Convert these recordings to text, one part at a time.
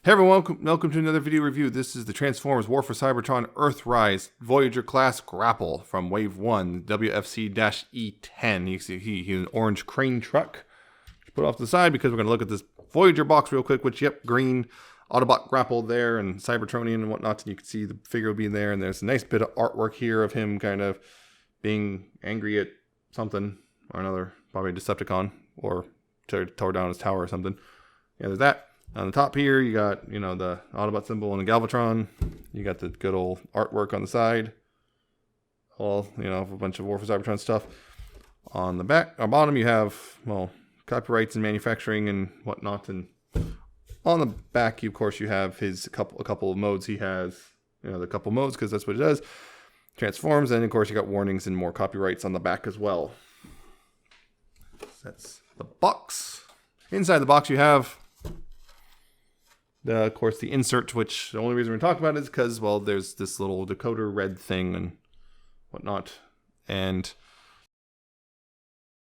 Hey everyone, welcome to another video review. This is the Transformers War for Cybertron Earthrise Voyager class Grapple from Wave 1, WFC-E10. You see he's an orange crane truck. Put off to the side because we're going to look at this Voyager box real quick, which, yep, green Autobot Grapple there and Cybertronian and whatnot. And you can see the figure will be there. And there's a nice bit of artwork here of him kind of being angry at something or another, probably a Decepticon or tore down his tower or something. Yeah, there's that. On the top here, you got, the Autobot symbol and the Galvatron. You got the good old artwork on the side. All, a bunch of War for Cybertron stuff. On the back, or bottom, you have, copyrights and manufacturing and whatnot. And on the back, of course, you have a couple of modes he has. The couple modes, because that's what it does. Transforms, and of course, you got warnings and more copyrights on the back as well. That's the box. Inside the box, you have... of course, the insert, which the only reason we're talking about it is because, there's this little decoder red thing and whatnot. And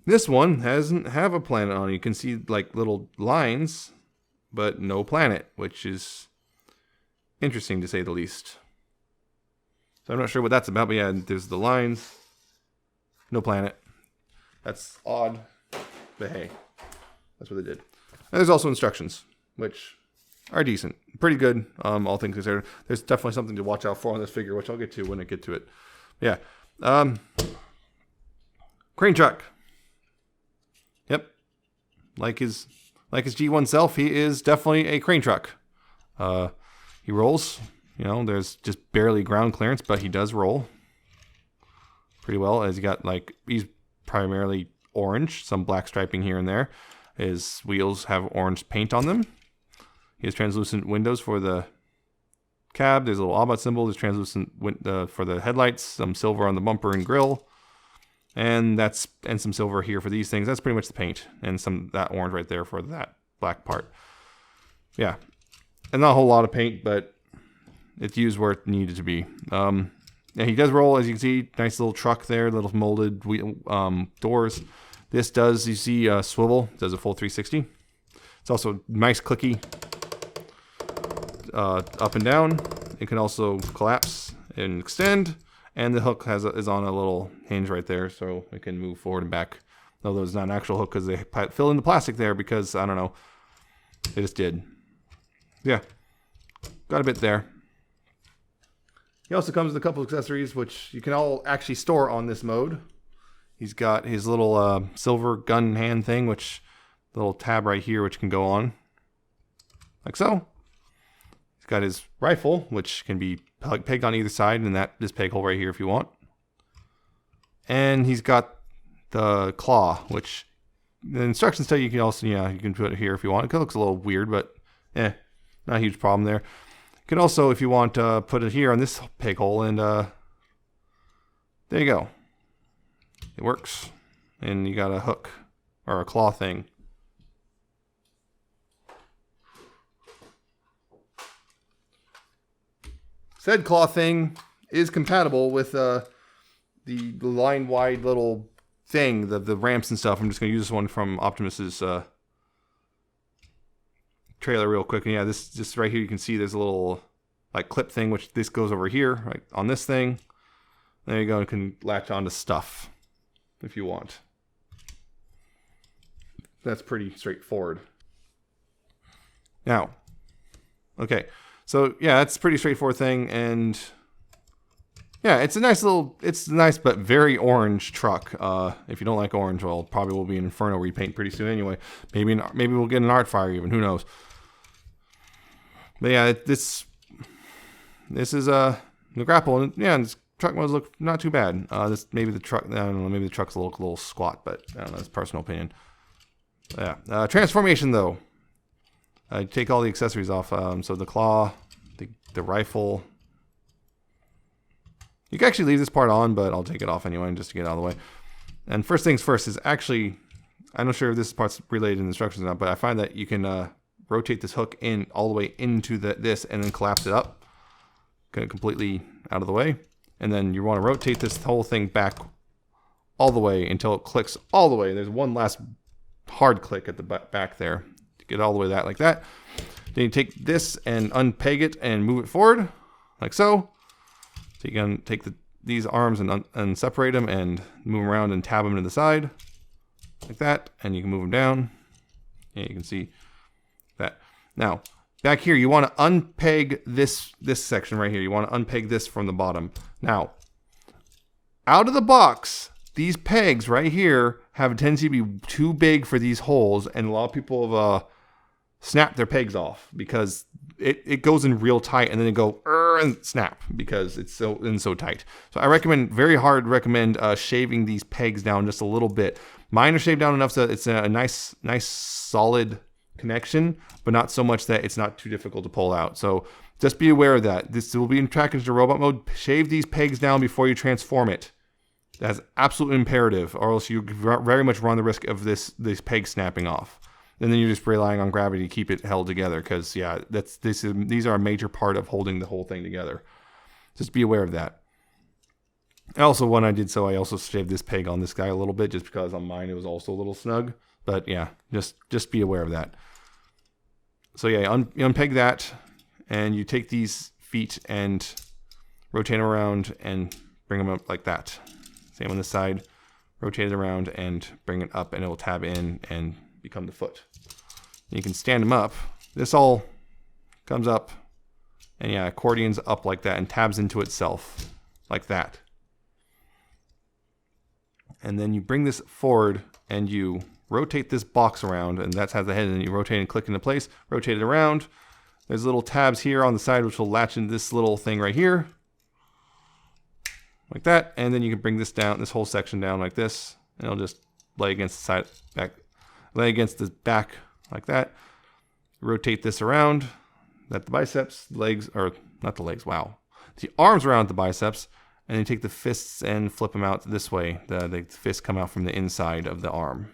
this one doesn't have a planet on it. You can see, little lines, but no planet, which is interesting to say the least. So I'm not sure what that's about, but yeah, there's the lines, no planet. That's odd, but hey, that's what they did. And there's also instructions, which... are decent. Pretty good, all things considered. There's definitely something to watch out for on this figure, which I'll get to when I get to it. Yeah. Crane truck. Yep. Like his G1 self, he is definitely a crane truck. He rolls. There's just barely ground clearance, but he does roll pretty well. As he got, he's primarily orange, some black striping here and there. His wheels have orange paint on them. He has translucent windows for the cab. There's a little Autobot symbol. There's translucent for the headlights. Some silver on the bumper and grill, and some silver here for these things. That's pretty much the paint, and that orange right there for that black part. Yeah, and not a whole lot of paint, but it's used where it needed to be. Yeah, he does roll, as you can see. Nice little truck there. Little molded doors. This does, you see, swivel. Does a full 360. It's also nice clicky. Up and down. It can also collapse and extend, and the hook is on a little hinge right there, so it can move forward and back. Although it's not an actual hook because they fill in the plastic there because, I don't know, they just did. Yeah, got a bit there. He also comes with a couple of accessories, which you can all actually store on this mode. He's got his little silver gun hand thing, which little tab right here, which can go on like so. Got his rifle, which can be pegged on either side, and this peg hole right here if you want. And he's got the claw, which the instructions tell you can also, you can put it here if you want. It looks a little weird, but not a huge problem there. You can also, if you want, put it here on this peg hole, and there you go. It works, and you got a hook or a claw thing. Said claw thing is compatible with the line-wide little thing, the ramps and stuff. I'm just going to use this one from Optimus's trailer real quick. And yeah, this just right here, you can see there's a little clip thing, which this goes over here, right on this thing. There you go. You can latch onto stuff if you want. That's pretty straightforward. Now, okay. So yeah, it's a pretty straightforward thing, and yeah, it's a nice but very orange truck. If you don't like orange, well, probably will be an Inferno repaint pretty soon anyway. Maybe we'll get an art fire even. Who knows? But yeah, this is the Grapple, and yeah, this truck modes look not too bad. Maybe the truck, I don't know, maybe the truck's a little squat, but I don't know. That's personal opinion. Yeah, transformation though. Take all the accessories off. So the claw, the rifle. You can actually leave this part on, but I'll take it off anyway just to get it out of the way. And first things first is actually, I'm not sure if this part's related in the instructions or not, but I find that you can rotate this hook in all the way into this and then collapse it up. Get it completely out of the way. And then you want to rotate this whole thing back all the way until it clicks all the way. There's one last hard click at the back there. Get all the way like that. Then you take this and unpeg it and move it forward, like so. So you can take these arms and separate them and move them around and tab them to the side, like that. And you can move them down. Yeah, you can see that. Now, back here, you want to unpeg this section right here. You want to unpeg this from the bottom. Now, out of the box, these pegs right here have a tendency to be too big for these holes, and a lot of people have snap their pegs off because it goes in real tight and then it go and snap because it's so tight. So I recommend shaving these pegs down just a little bit. Mine are shaved down enough so that it's a nice solid connection, but not so much that it's not too difficult to pull out. So just be aware of that. This will be in track into robot mode. Shave these pegs down before you transform it. That's absolutely imperative, or else you very much run the risk of this peg snapping off. And then you're just relying on gravity to keep it held together, because yeah, these are a major part of holding the whole thing together. Just be aware of that. Also, when I did so, I also shaved this peg on this guy a little bit, just because on mine it was also a little snug. But yeah, just be aware of that. So yeah, you unpeg that, and you take these feet and rotate them around and bring them up like that. Same on this side. Rotate it around and bring it up, and it will tab in and become the foot. You can stand them up. This all comes up, and yeah, accordions up like that and tabs into itself like that. And then you bring this forward and you rotate this box around, and that has the head, and you rotate and click into place, rotate it around. There's little tabs here on the side which will latch into this little thing right here, like that. And then you can bring this down, this whole section down like this, and it'll just lay against the side, lay against the back like that. Rotate this around, that the biceps, legs, or not the legs, wow. The arms around the biceps, and then take the fists and flip them out this way. The fists come out from the inside of the arm.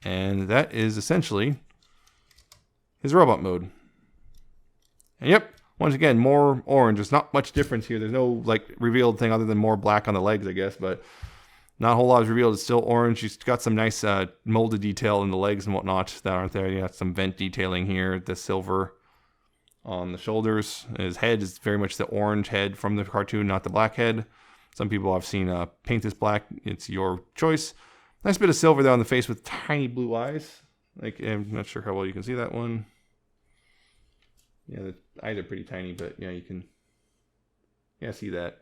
And that is essentially his robot mode. And yep, once again, more orange. There's not much difference here. There's no like revealed thing other than more black on the legs, I guess, but not a whole lot is revealed. It's still orange. He's got some nice molded detail in the legs and whatnot that aren't there. You got some vent detailing here. The silver on the shoulders. His head is very much the orange head from the cartoon, not the black head. Some people I've seen paint this black. It's your choice. Nice bit of silver there on the face with tiny blue eyes. Like, I'm not sure how well you can see that one. Yeah, the eyes are pretty tiny, but yeah, you can see that.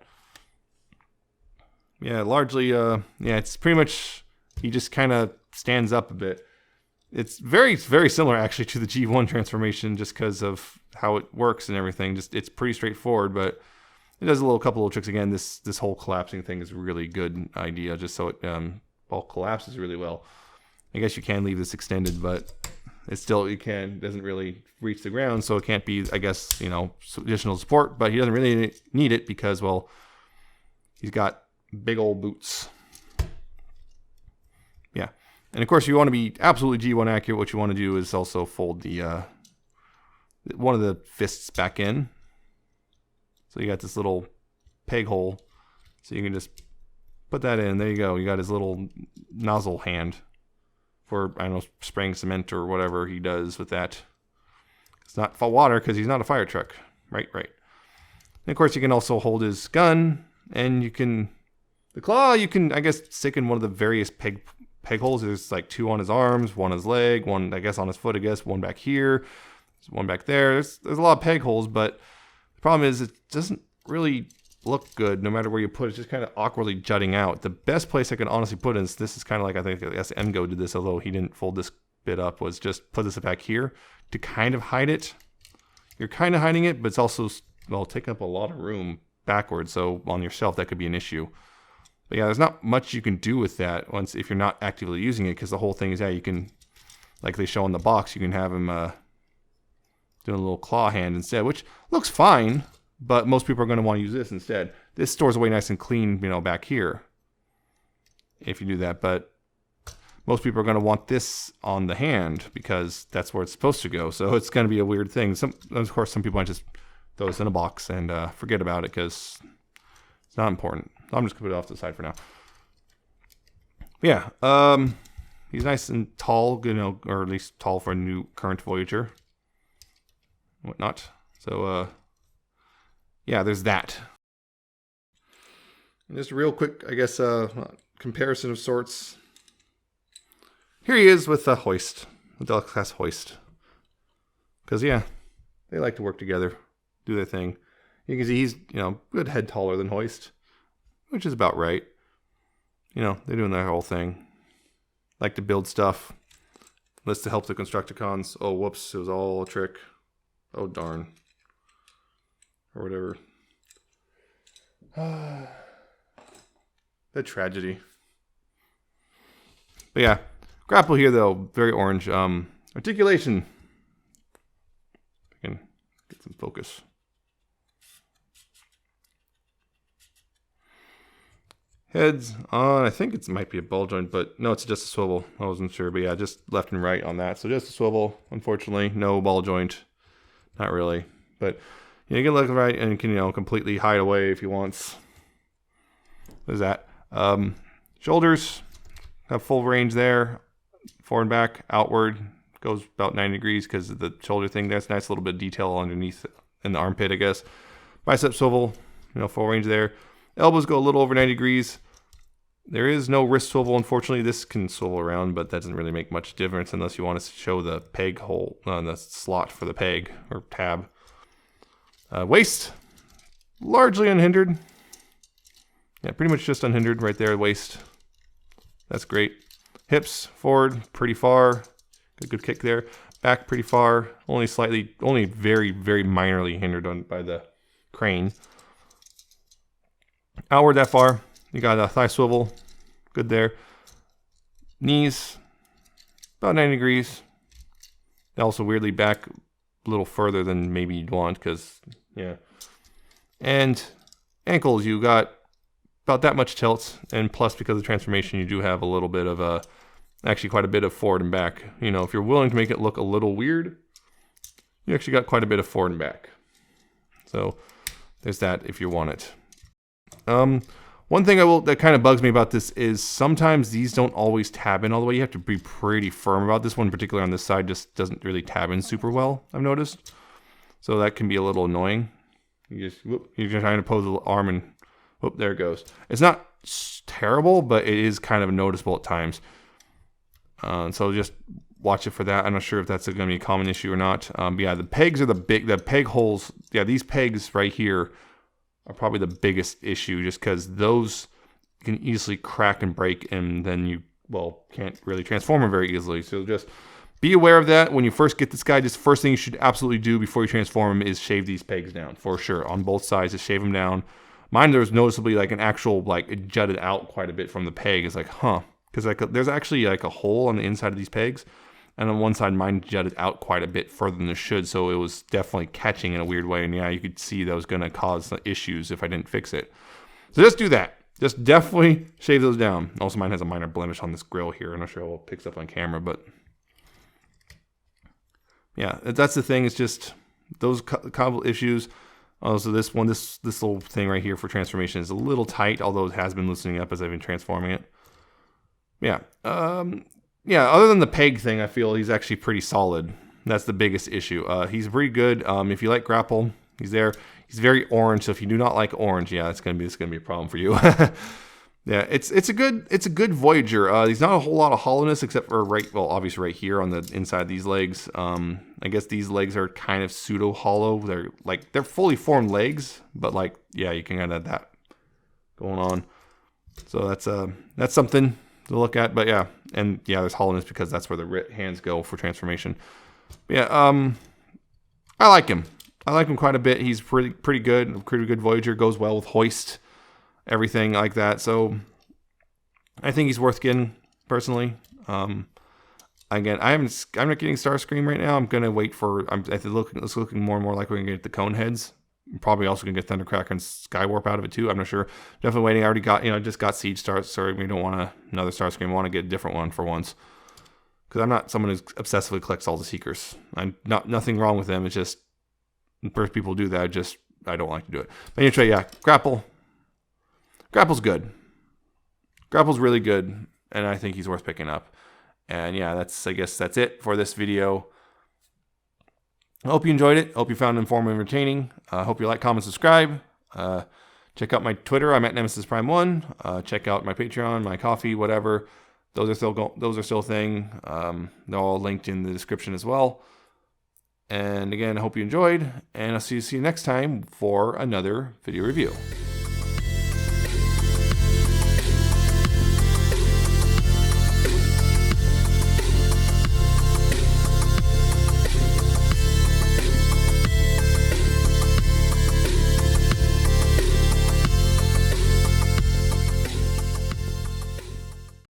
Yeah, largely, yeah, it's pretty much, he just kind of stands up a bit. It's very, very similar actually to the G1 transformation, just because of how it works and everything. Just it's pretty straightforward, but it does a couple little tricks. Again, this whole collapsing thing is a really good idea, just so it all collapses really well. I guess you can leave this extended, but it still doesn't really reach the ground, so it can't be, I guess, additional support. But he doesn't really need it because, well, he's got big old boots. Yeah. And of course, you want to be absolutely G1 accurate. What you want to do is also fold the one of the fists back in. So you got this little peg hole. So you can just put that in. There you go. You got his little nozzle hand for, I don't know, spraying cement or whatever he does with that. It's not for water because he's not a fire truck. Right. And of course, you can also hold his gun, and you can, the claw, you can, I guess, stick in one of the various peg holes. There's like 2 on his arms, 1 on his leg, 1, I guess, on his foot, 1 back here, 1 back there. There's a lot of peg holes, but the problem is it doesn't really look good no matter where you put it. It's just kind of awkwardly jutting out. The best place I can honestly put it, this is kind of like, I think Engo did this, although he didn't fold this bit up, was just put this back here to kind of hide it. You're kind of hiding it, but it's also, well, taking up a lot of room backwards, so on your shelf that could be an issue. But yeah, there's not much you can do with that if you're not actively using it, because the whole thing is, yeah, you can, like they show in the box, you can have him doing a little claw hand instead, which looks fine, but most people are going to want to use this instead. This stores away nice and clean, back here, if you do that, but most people are going to want this on the hand because that's where it's supposed to go, so it's going to be a weird thing. Of course, some people might just throw this in a box and forget about it because it's not important. I'm just going to put it off to the side for now. Yeah, he's nice and tall, or at least tall for a new current Voyager. whatnot. So yeah, there's that. And just a real quick, I guess, comparison of sorts. Here he is with the hoist, the deluxe class hoist. Because yeah, they like to work together, do their thing. You can see he's, you know, a good head taller than hoist, which is about right. You know, they're doing their whole thing. Like to build stuff. List to help the Constructicons. Oh, whoops, it was all a trick. Oh, darn. Or whatever. The tragedy. But yeah, grapple here though, very orange. Articulation. If I can get some focus. Heads on, I think it might be a ball joint, but no, it's just a swivel. I wasn't sure, but yeah, just left and right on that. So just a swivel, unfortunately, no ball joint. Not really, but you can look right and you can, you know, completely hide away if you want. What is that? Shoulders have full range there, forward and back, outward, goes about 90 degrees because of the shoulder thing. That's nice little bit of detail underneath in the armpit, I guess. Bicep swivel, you know, full range there. Elbows go a little over 90 degrees. There is no wrist swivel, unfortunately. This can swivel around, but that doesn't really make much difference unless you want to show the peg hole, the slot for the peg or tab. Waist, largely unhindered. Yeah, pretty much just unhindered right there, waist. That's great. Hips, forward, pretty far. Good kick there. Back, pretty far. Only very, very minorly hindered by the crane. Outward that far. You got a thigh swivel. Good there. Knees, about 90 degrees. Also weirdly back a little further than maybe you'd want because, yeah. And ankles, you got about that much tilt. And plus, because of transformation, you do have a little bit of actually quite a bit of forward and back. You know, if you're willing to make it look a little weird, you actually got quite a bit of forward and back. So there's that if you want it. One thing that kind of bugs me about this is sometimes these don't always tab in all the way. You have to be pretty firm about this one, particularly on this side, just doesn't really tab in super well, I've noticed. So that can be a little annoying. You're trying to pose the arm and whoop, there it goes. It's not terrible, but it is kind of noticeable at times. So just watch it for that. I'm not sure if that's going to be a common issue or not. But yeah, the pegs are the peg holes. Yeah, these pegs right here are probably the biggest issue just because those can easily crack and break and then you, well, can't really transform them very easily. So just be aware of that. When you first get this guy, just first thing you should absolutely do before you transform him is shave these pegs down for sure. On both sides, just shave them down. Mine, there's noticeably like an actual, like it jutted out quite a bit from the peg. It's like, huh. Because like there's actually like a hole on the inside of these pegs. And on one side, mine jutted out quite a bit further than it should, so it was definitely catching in a weird way. And yeah, you could see that was going to cause issues if I didn't fix it. So just do that. Just definitely shave those down. Also, mine has a minor blemish on this grill here. I'm not sure how it picks up on camera, but yeah, that's the thing. It's just those couple issues. Also, this little thing right here for transformation is a little tight, although it has been loosening up as I've been transforming it. Yeah. Yeah, other than the peg thing, I feel he's actually pretty solid. That's the biggest issue. He's pretty good. If you like grapple, he's there. He's very orange, so if you do not like orange, yeah, it's gonna be a problem for you. Yeah, it's a good Voyager. He's not a whole lot of hollowness except for obviously right here on the inside of these legs. I guess these legs are kind of pseudo hollow. They're fully formed legs, but like yeah, you can kind of have that going on. So that's something to look at, but yeah, and yeah, there's hollowness because that's where the hands go for transformation. But yeah, I like him. I like him quite a bit. He's pretty good. Pretty good Voyager. Goes well with hoist, everything like that. So I think he's worth getting personally. Again, I'm not getting Starscream right now. I'm gonna wait for. It's looking more and more like we're gonna get the cone heads. I'm probably also gonna get Thundercracker and Skywarp out of it too. I'm not sure. Definitely waiting. I already got, just got Siege Stars. Sorry, we don't want another Starscream. I want to get a different one for once. Because I'm not someone who obsessively collects all the Seekers. Nothing wrong with them. It's just first people do that. I don't like to do it. But anyway, yeah, Grapple. Grapple's good. Grapple's really good, and I think he's worth picking up. And yeah, I guess that's it for this video. I hope you enjoyed it. Hope you found it informative and entertaining. Hope you like, comment, subscribe. Check out my Twitter. I'm at Nemesis Prime 1. Check out my Patreon, my coffee, whatever. Those are still a thing. They're all linked in the description as well. And again, I hope you enjoyed, and I'll see you next time for another video review.